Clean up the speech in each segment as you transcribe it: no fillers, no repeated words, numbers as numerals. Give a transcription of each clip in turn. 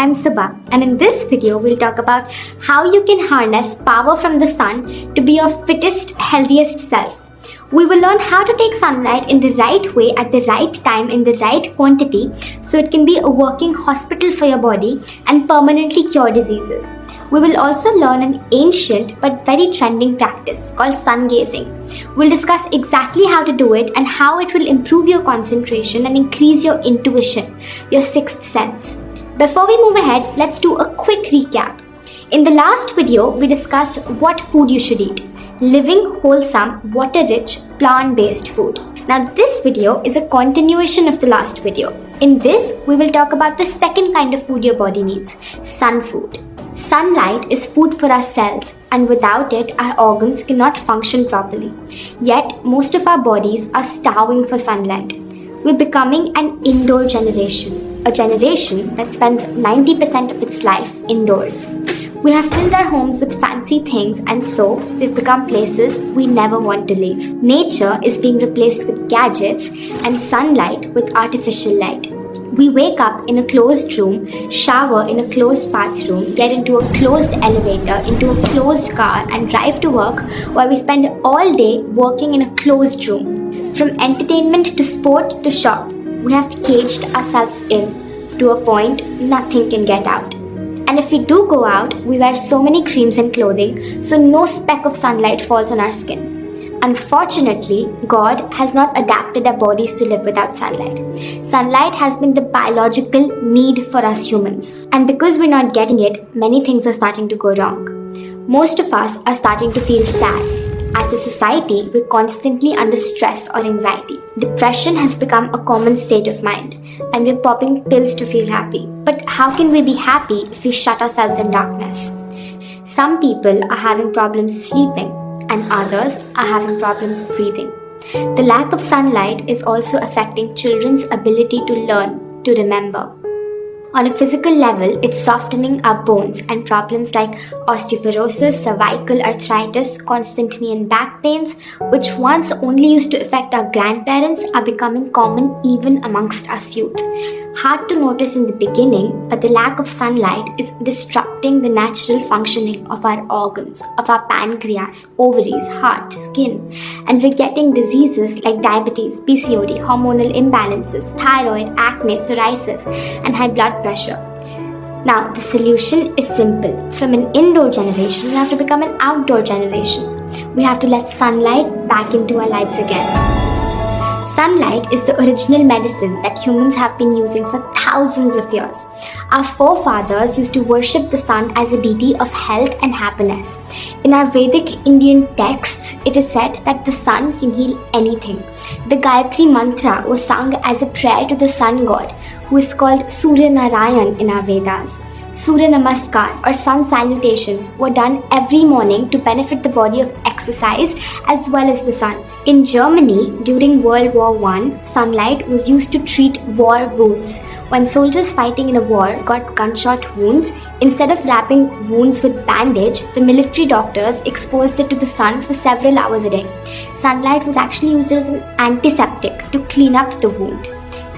I'm Subha, and in this video we'll talk about how you can harness power from the sun to be your fittest, healthiest self. We will learn how to take sunlight in the right way at the right time in the right quantity so it can be a working hospital for your body and permanently cure diseases. We will also learn an ancient but very trending practice called sun gazing. We'll discuss exactly how to do it and how it will improve your concentration and increase your intuition, your sixth sense. Before we move ahead, let's do a quick recap. In the last video, we discussed what food you should eat. Living, wholesome, water-rich, plant-based food. Now this video is a continuation of the last video. In this, we will talk about the second kind of food your body needs, sun food. Sunlight is food for our cells, and without it, our organs cannot function properly. Yet, most of our bodies are starving for sunlight. We're becoming an indoor generation, a generation that spends 90% of its life indoors. We have filled our homes with fancy things, and so they've become places we never want to leave. Nature is being replaced with gadgets and sunlight with artificial light. We wake up in a closed room, shower in a closed bathroom, get into a closed elevator, into a closed car, and drive to work while we spend all day working in a closed room. From entertainment to sport to shop, we have caged ourselves in to a point nothing can get out. And if we do go out, we wear so many creams and clothing so no speck of sunlight falls on our skin. Unfortunately, God has not adapted our bodies to live without sunlight. Sunlight has been the biological need for us humans. And because we're not getting it, many things are starting to go wrong. Most of us are starting to feel sad. As a society, we're constantly under stress or anxiety. Depression has become a common state of mind, and we're popping pills to feel happy. But how can we be happy if we shut ourselves in darkness? Some people are having problems sleeping, and others are having problems breathing. The lack of sunlight is also affecting children's ability to learn, to remember. On a physical level, it's softening our bones, and problems like osteoporosis, cervical arthritis, constant knee and back pains, which once only used to affect our grandparents, are becoming common even amongst us youth. Hard to notice in the beginning, but the lack of sunlight is disrupting the natural functioning of our organs, of our pancreas, ovaries, heart, skin, and we're getting diseases like diabetes, PCOD, hormonal imbalances, thyroid, acne, psoriasis, and high blood pressure. Now, the solution is simple. From an indoor generation, we have to become an outdoor generation. We have to let sunlight back into our lives again. Sunlight is the original medicine that humans have been using for thousands of years. Our forefathers used to worship the sun as a deity of health and happiness. In our Vedic Indian texts, it is said that the sun can heal anything. The Gayatri mantra was sung as a prayer to the sun god, who is called Surya Narayan in our Vedas. Surya Namaskar or sun salutations were done every morning to benefit the body of exercise as well as the sun. In Germany, during World War I, sunlight was used to treat war wounds. When soldiers fighting in a war got gunshot wounds, instead of wrapping wounds with bandage, the military doctors exposed it to the sun for several hours a day. Sunlight was actually used as an antiseptic to clean up the wound.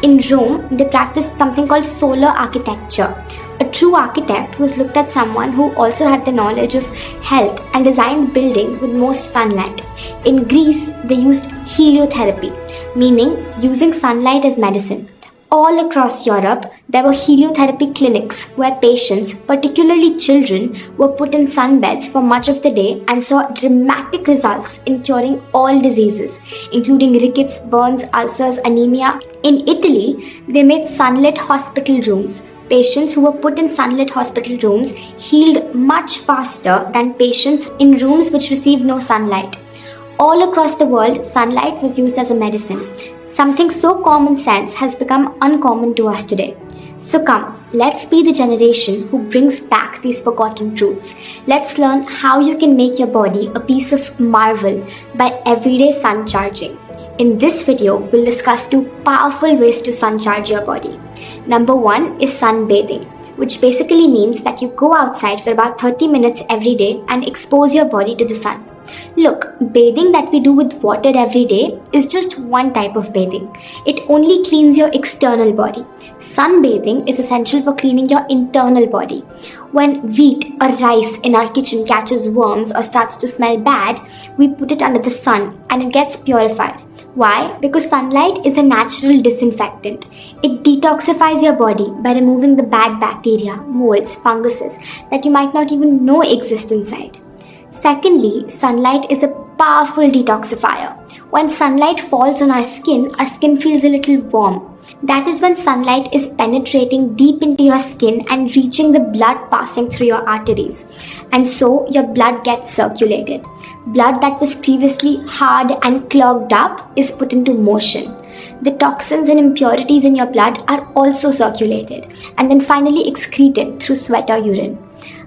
In Rome, they practiced something called solar architecture. A true architect was looked at someone who also had the knowledge of health and designed buildings with most sunlight. In Greece, they used heliotherapy, meaning using sunlight as medicine. All across Europe, there were heliotherapy clinics where patients, particularly children, were put in sunbeds for much of the day and saw dramatic results in curing all diseases, including rickets, burns, ulcers, anemia. In Italy, they made sunlit hospital rooms. Patients who were put in sunlit hospital rooms healed much faster than patients in rooms which received no sunlight. All across the world, sunlight was used as a medicine. Something so common sense has become uncommon to us today. So come, let's be the generation who brings back these forgotten truths. Let's learn how you can make your body a piece of marvel by everyday sun charging. In this video, we'll discuss 2 powerful ways to sun charge your body. Number 1 is sunbathing, which basically means that you go outside for about 30 minutes every day and expose your body to the sun. Look, bathing that we do with water every day is just one type of bathing. It only cleans your external body. Sunbathing is essential for cleaning your internal body. When wheat or rice in our kitchen catches worms or starts to smell bad, we put it under the sun and it gets purified. Why? Because sunlight is a natural disinfectant. It detoxifies your body by removing the bad bacteria, molds, funguses that you might not even know exist inside. Secondly, sunlight is a powerful detoxifier. When sunlight falls on our skin feels a little warm. That is when sunlight is penetrating deep into your skin and reaching the blood passing through your arteries. And so your blood gets circulated. Blood that was previously hard and clogged up is put into motion. The toxins and impurities in your blood are also circulated and then finally excreted through sweat or urine.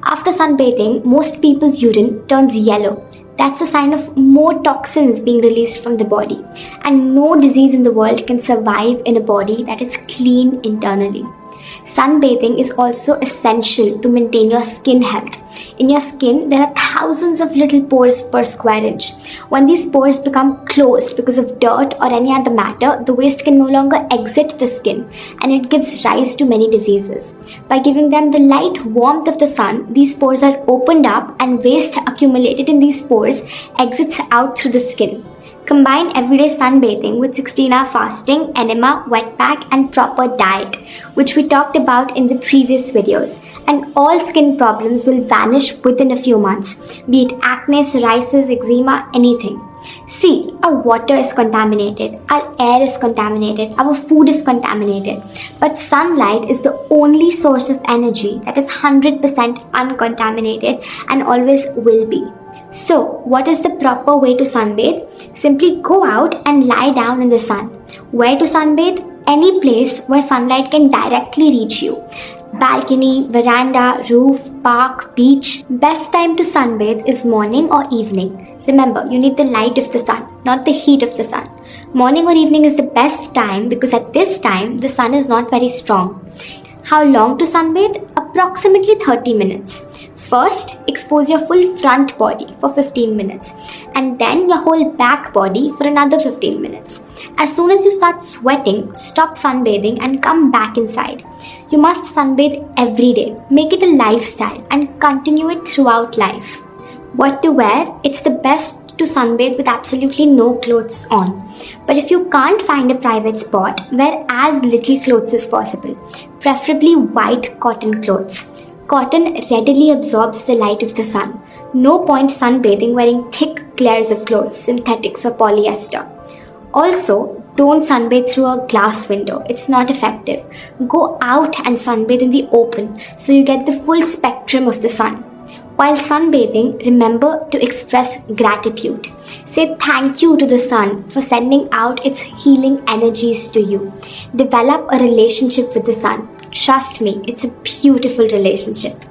After sunbathing, most people's urine turns yellow. That's a sign of more toxins being released from the body, and no disease in the world can survive in a body that is clean internally. Sunbathing is also essential to maintain your skin health. In your skin, there are thousands of little pores per square inch. When these pores become closed because of dirt or any other matter, the waste can no longer exit the skin and it gives rise to many diseases. By giving them the light warmth of the sun, these pores are opened up and waste accumulated in these pores exits out through the skin. Combine everyday sunbathing with 16-hour fasting, enema, wet pack and proper diet, which we talked about in the previous videos, and all skin problems will vanish within a few months, be it acne, psoriasis, eczema, anything. See, our water is contaminated, our air is contaminated, our food is contaminated, but sunlight is the only source of energy that is 100% uncontaminated and always will be. So, what is the proper way to sunbathe? Simply go out and lie down in the sun. Where to sunbathe? Any place where sunlight can directly reach you. Balcony, veranda, roof, park, beach. Best time to sunbathe is morning or evening. Remember, you need the light of the sun, not the heat of the sun. Morning or evening is the best time because at this time, the sun is not very strong. How long to sunbathe? Approximately 30 minutes. First, expose your full front body for 15 minutes and then your whole back body for another 15 minutes. As soon as you start sweating, stop sunbathing and come back inside. You must sunbathe every day. Make it a lifestyle and continue it throughout life. What to wear? It's the best to sunbathe with absolutely no clothes on. But if you can't find a private spot, wear as little clothes as possible, preferably white cotton clothes. Cotton readily absorbs the light of the sun. No point sunbathing wearing thick layers of clothes, synthetics or polyester. Also, don't sunbathe through a glass window. It's not effective. Go out and sunbathe in the open so you get the full spectrum of the sun. While sunbathing, remember to express gratitude. Say thank you to the sun for sending out its healing energies to you. Develop a relationship with the sun. Trust me, it's a beautiful relationship.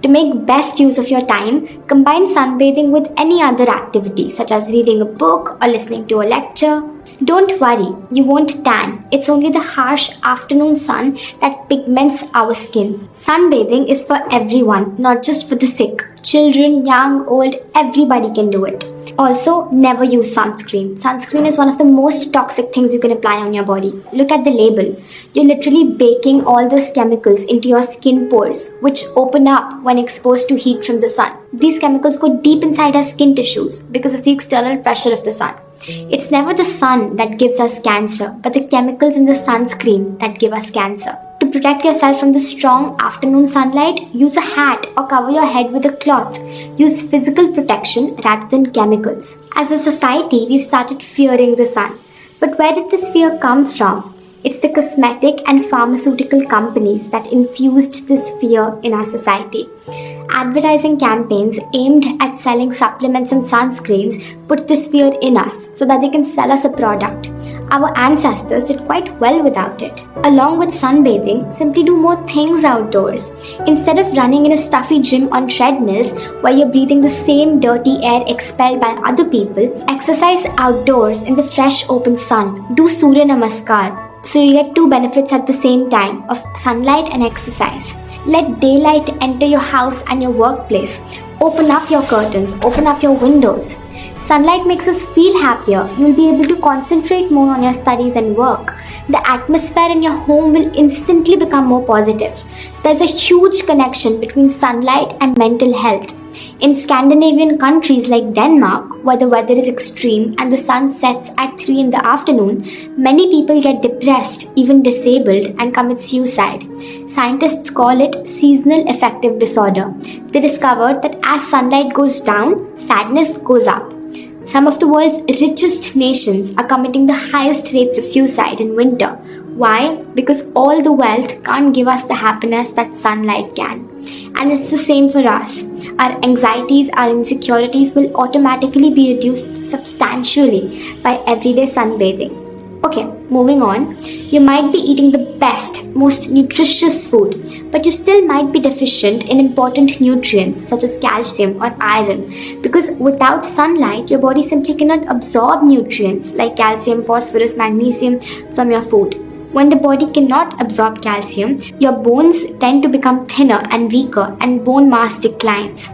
To make best use of your time, combine sunbathing with any other activity such as reading a book or listening to a lecture. Don't worry, you won't tan. It's only the harsh afternoon sun that pigments our skin. Sunbathing is for everyone, not just for the sick. Children, young, old, everybody can do it. Also, never use sunscreen. Sunscreen is one of the most toxic things you can apply on your body. Look at the label. You're literally baking all those chemicals into your skin pores, which open up when exposed to heat from the sun. These chemicals go deep inside our skin tissues because of the external pressure of the sun. It's never the sun that gives us cancer, but the chemicals in the sunscreen that give us cancer. To protect yourself from the strong afternoon sunlight, use a hat or cover your head with a cloth. Use physical protection rather than chemicals. As a society, we've started fearing the sun. But where did this fear come from? It's the cosmetic and pharmaceutical companies that infused this fear in our society. Advertising campaigns aimed at selling supplements and sunscreens put this fear in us so that they can sell us a product. Our ancestors did quite well without it. Along with sunbathing, simply do more things outdoors. Instead of running in a stuffy gym on treadmills where you're breathing the same dirty air expelled by other people, exercise outdoors in the fresh open sun. Do Surya Namaskar. So you get two benefits at the same time of sunlight and exercise. Let daylight enter your house and your workplace. Open up your curtains, open up your windows. Sunlight makes us feel happier. You'll be able to concentrate more on your studies and work. The atmosphere in your home will instantly become more positive. There's a huge connection between sunlight and mental health. In Scandinavian countries like Denmark, where the weather is extreme and the sun sets at 3 in the afternoon, many people get depressed, even disabled, and commit suicide. Scientists call it seasonal affective disorder. They discovered that as sunlight goes down, sadness goes up. Some of the world's richest nations are committing the highest rates of suicide in winter. Why? Because all the wealth can't give us the happiness that sunlight can. And it's the same for us. Our anxieties, our insecurities will automatically be reduced substantially by everyday sunbathing. Okay, moving on. You might be eating the best, most nutritious food, but you still might be deficient in important nutrients such as calcium or iron, because without sunlight, your body simply cannot absorb nutrients like calcium, phosphorus, magnesium from your food. When the body cannot absorb calcium, your bones tend to become thinner and weaker and bone mass declines.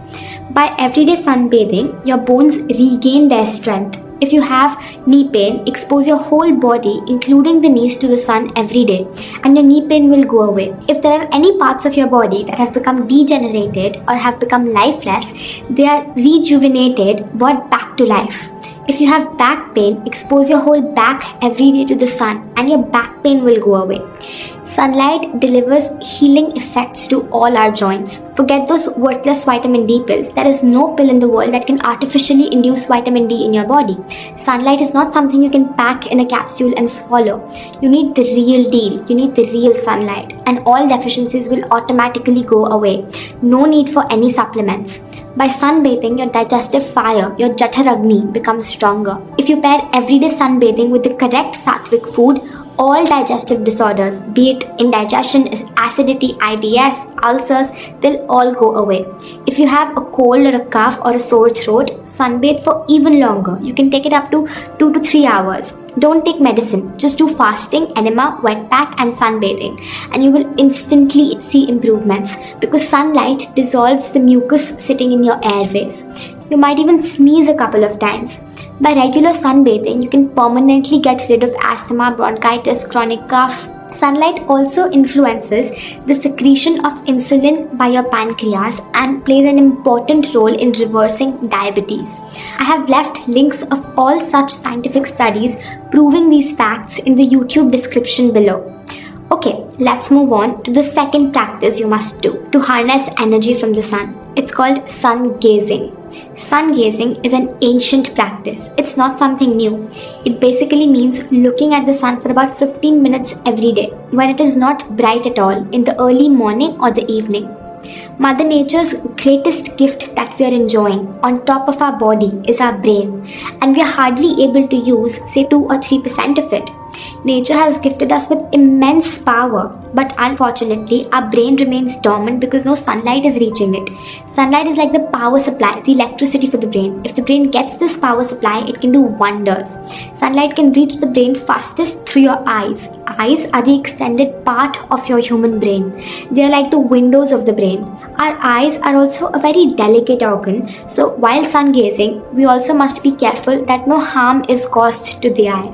By everyday sunbathing, your bones regain their strength. If you have knee pain, expose your whole body, including the knees, to the sun every day, and your knee pain will go away. If there are any parts of your body that have become degenerated or have become lifeless, they are rejuvenated, brought back to life. If you have back pain, expose your whole back every day to the sun, and your back pain will go away. Sunlight delivers healing effects to all our joints. Forget those worthless vitamin D pills. There is no pill in the world that can artificially induce vitamin D in your body. Sunlight is not something you can pack in a capsule and swallow. You need the real deal. You need the real sunlight. And all deficiencies will automatically go away. No need for any supplements. By sunbathing, your digestive fire, your Jataragni, becomes stronger. If you pair everyday sunbathing with the correct sattvic food, all digestive disorders, be it indigestion, acidity, IBS, ulcers, they'll all go away. If you have a cold or a cough or a sore throat, sunbathe for even longer. You can take it up to 2 to 3 hours. Don't take medicine. Just do fasting, enema, wet pack and sunbathing, and you will instantly see improvements because sunlight dissolves the mucus sitting in your airways. You might even sneeze a couple of times. By regular sunbathing, you can permanently get rid of asthma, bronchitis, chronic cough. Sunlight also influences the secretion of insulin by your pancreas and plays an important role in reversing diabetes. I have left links of all such scientific studies proving these facts in the YouTube description below. Okay, let's move on to the second practice you must do to harness energy from the sun. It's called sun gazing. Sun gazing is an ancient practice. It's not something new. It basically means looking at the sun for about 15 minutes every day when it is not bright at all in the early morning or the evening. Mother Nature's greatest gift that we are enjoying on top of our body is our brain, and we are hardly able to use say 2 or 3% of it. Nature has gifted us with immense power, but unfortunately our brain remains dormant because no sunlight is reaching it. Sunlight is like the power supply, the electricity for the brain. If the brain gets this power supply, it can do wonders. Sunlight can reach the brain fastest through your eyes. Eyes are the extended part of your human brain. They are like the windows of the brain. Our eyes are also a very delicate organ, so while sun gazing, we also must be careful that no harm is caused to the eye.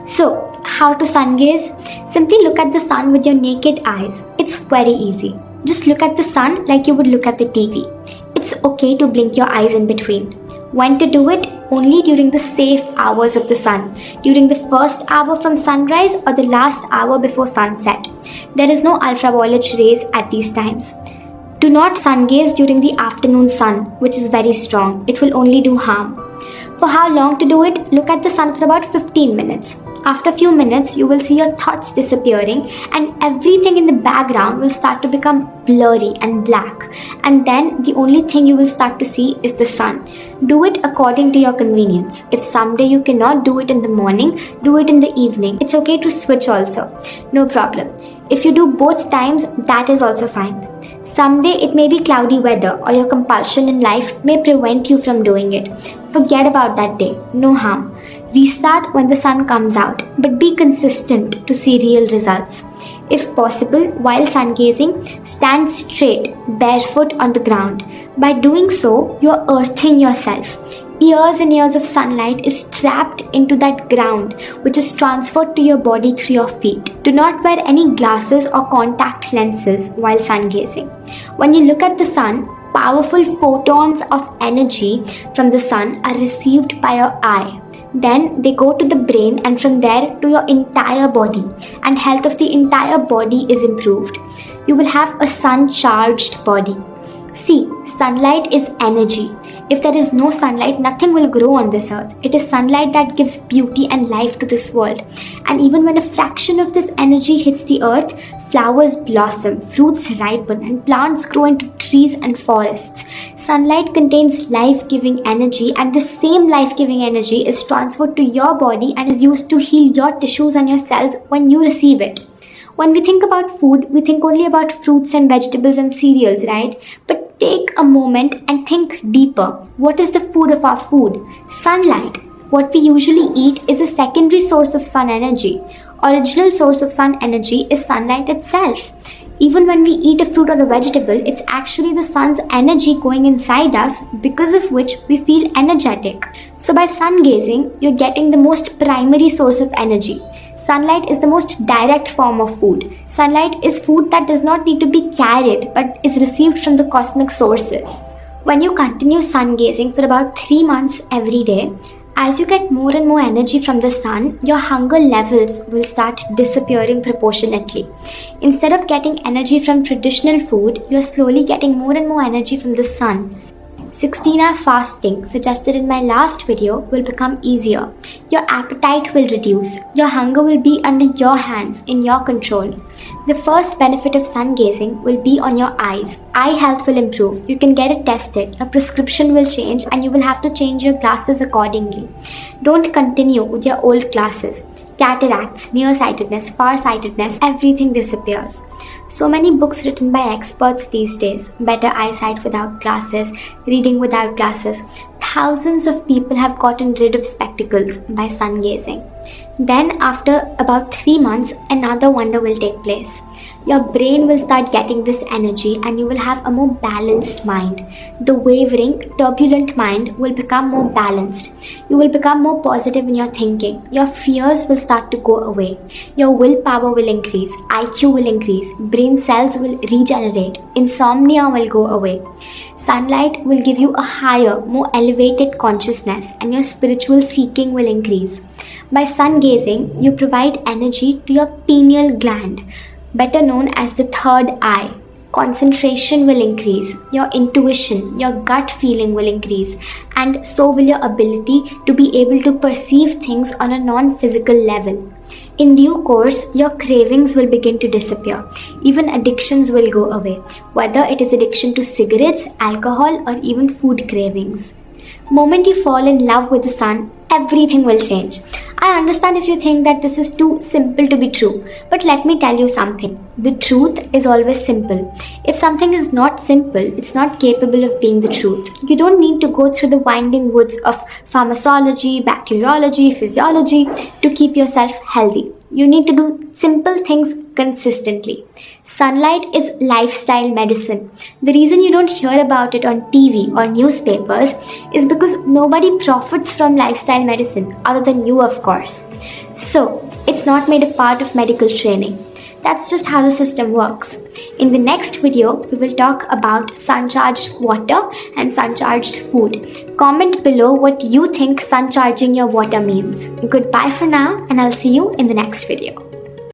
So, how to sun gaze? Simply look at the sun with your naked eyes. It's very easy. Just look at the sun like you would look at the TV. It's okay to blink your eyes in between. When to do it? Only during the safe hours of the sun, during the first hour from sunrise or the last hour before sunset. There is no ultraviolet rays at these times. Do not sun gaze during the afternoon sun, which is very strong. It will only do harm. For how long to do it? Look at the sun for about 15 minutes. After a few minutes, you will see your thoughts disappearing and everything in the background will start to become blurry and black. And then the only thing you will start to see is the sun. Do it according to your convenience. If someday you cannot do it in the morning, do it in the evening. It's okay to switch also. No problem. If you do both times, that is also fine. Someday it may be cloudy weather or your compulsion in life may prevent you from doing it. Forget about that day. No harm. Restart when the sun comes out, but be consistent to see real results. If possible, while sun gazing, stand straight, barefoot on the ground. By doing so, you're earthing yourself. Years and years of sunlight is trapped into that ground, which is transferred to your body through your feet. Do not wear any glasses or contact lenses while sun gazing. When you look at the sun, powerful photons of energy from the sun are received by your eye. Then they go to the brain and from there to your entire body, and health of the entire body is improved. You will have a sun-charged body. See, sunlight is energy. If there is no sunlight, nothing will grow on this earth. It is sunlight that gives beauty and life to this world. And even when a fraction of this energy hits the earth, flowers blossom, fruits ripen, and plants grow into trees and forests. Sunlight contains life-giving energy, and the same life-giving energy is transferred to your body and is used to heal your tissues and your cells when you receive it. When we think about food, we think only about fruits and vegetables and cereals, right? But take a moment and think deeper. What is the food of our food? Sunlight. What we usually eat is a secondary source of sun energy. Original source of sun energy is sunlight itself. Even when we eat a fruit or a vegetable, it's actually the sun's energy going inside us, because of which we feel energetic. So by sun gazing, you're getting the most primary source of energy. Sunlight is the most direct form of food. Sunlight is food that does not need to be carried but is received from the cosmic sources. When you continue sun gazing for about 3 months every day, as you get more and more energy from the sun, your hunger levels will start disappearing proportionately. Instead of getting energy from traditional food, you're slowly getting more and more energy from the sun. 16-hour fasting suggested in my last video will become easier. Your appetite will reduce. Your hunger will be under your hands, in your control. The first benefit of sun gazing will be on your eyes. Eye health will improve. You can get it tested. Your prescription will change and you will have to change your glasses accordingly. Don't continue with your old glasses. Cataracts, nearsightedness, farsightedness, everything disappears. So many books written by experts these days. Better eyesight without glasses, reading without glasses. Thousands of people have gotten rid of spectacles by sun gazing. Then after about 3 months, another wonder will take place. Your brain will start getting this energy and you will have a more balanced mind. The wavering, turbulent mind will become more balanced. You will become more positive in your thinking. Your fears will start to go away. Your willpower will increase. IQ will increase. Brain cells will regenerate. Insomnia will go away. Sunlight will give you a higher, more elevated consciousness and your spiritual seeking will increase. By sun gazing, you provide energy to your pineal gland, better known as the third eye. Concentration will increase, your intuition, your gut feeling will increase, and so will your ability to be able to perceive things on a non-physical level. In due course, your cravings will begin to disappear. Even addictions will go away, whether it is addiction to cigarettes, alcohol, or even food cravings. Moment you fall in love with the sun, everything will change. I understand if you think that this is too simple to be true, but let me tell you something. The truth is always simple. If something is not simple, it's not capable of being the truth. You don't need to go through the winding woods of pharmacology, bacteriology, physiology to keep yourself healthy. You need to do simple things consistently. Sunlight is lifestyle medicine. The reason you don't hear about it on TV or newspapers is because nobody profits from lifestyle medicine other than you, of course. So, it's not made a part of medical training. That's just how the system works. In the next video, we will talk about sun-charged water and sun-charged food. Comment below what you think sun-charging your water means. Goodbye for now, and I'll see you in the next video.